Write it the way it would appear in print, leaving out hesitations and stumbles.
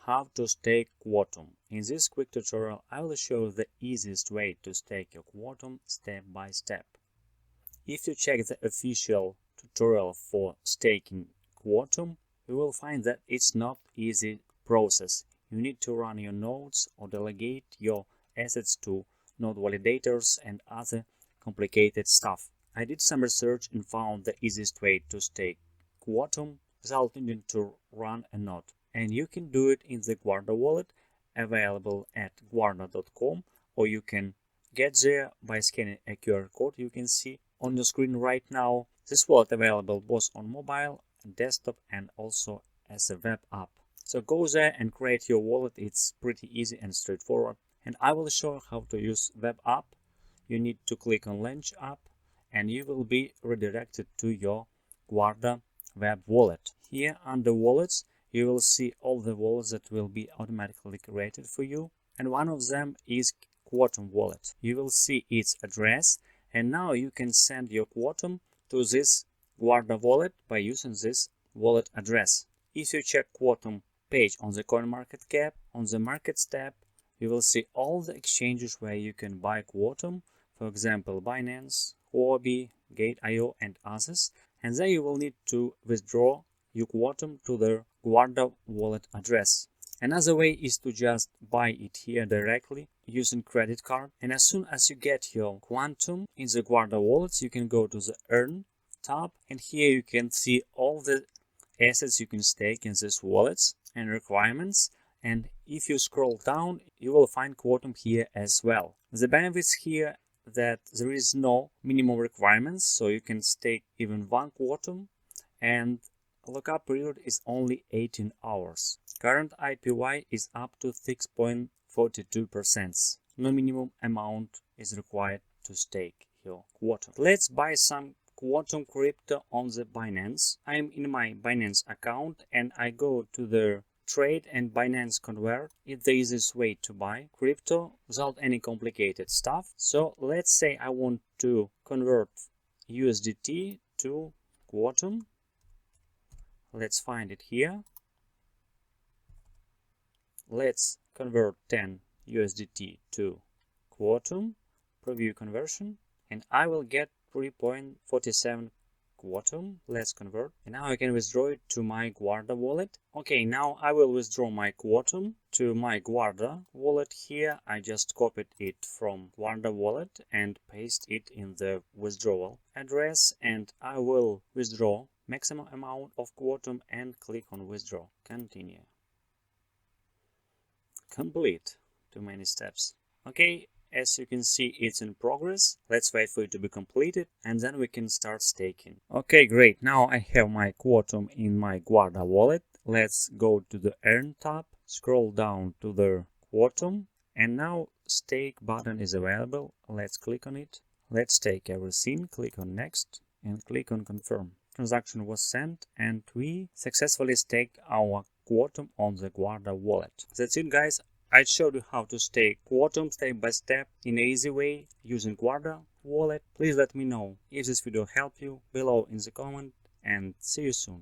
How to stake QTUM. In this quick tutorial, I will show you the easiest way to stake your QTUM step by step. If you check the official tutorial for staking QTUM, you will find that it's not easy process. You need to run your nodes or delegate your assets to node validators and other complicated stuff. I did some research and found the easiest way to stake QTUM without needing to run a node. And you can do it in the Guarda wallet available at guarda.com, or you can get there by scanning a QR code you can see on your screen right now. This wallet available both on mobile, desktop, and also as a web app. So go there and create your wallet. It's pretty easy and straightforward. And I will show you how to use web app. You need to click on Launch App and you will be redirected to your Guarda web wallet. Here under Wallets, you will see all the wallets that will be automatically created for you. And one of them is QTUM wallet. You will see its address. And now you can send your QTUM to this Guarda wallet by using this wallet address. If you check QTUM page on the CoinMarketCap, on the Markets tab, you will see all the exchanges where you can buy QTUM, for example, Binance, Huobi, Gate.io, and others. And then you will need to withdraw your QTUM to the Guarda wallet address. Another way is to just buy it here directly using credit card. And as soon as you get your QTUM in the Guarda wallets, you can go to the Earn tab, and here you can see all the assets you can stake in these wallets and requirements. And if you scroll down, you will find QTUM here as well. The benefits here that there is no minimum requirements, so you can stake even one QTUM, and lockup period is only 18 hours. Current IPY is up to 6.42%. No minimum amount is required to stake your QTUM. Let's buy some QTUM crypto on the Binance. I'm in my Binance account and I go to the Trade and Binance Convert. It's the easiest way to buy crypto without any complicated stuff. So let's say I want to convert USDT to QTUM. Let's find it here. Let's convert 10 USDT to QTUM, preview conversion, and I will get 3.47 QTUM. Let's convert, and now I can withdraw it to my Guarda wallet. Okay, now I will withdraw my QTUM to my Guarda wallet. Here I just copied it from Guarda wallet and paste it in the withdrawal address, and I will withdraw maximum amount of QTUM and click on withdraw. Continue. Complete. Too many steps. Okay, as you can see, it's in progress. Let's wait for it to be completed and then we can start staking. Okay, great. Now I have my QTUM in my Guarda wallet. Let's go to the Earn tab, scroll down to the QTUM, and now stake button is available. Let's click on it. Let's stake everything. Click on next and click on confirm. Transaction was sent and we successfully staked our QTUM on the Guarda wallet. That's it, guys. I showed you how to stake QTUM step by step in an easy way using Guarda wallet. Please let me know if this video helped you below in the comment, and see you soon.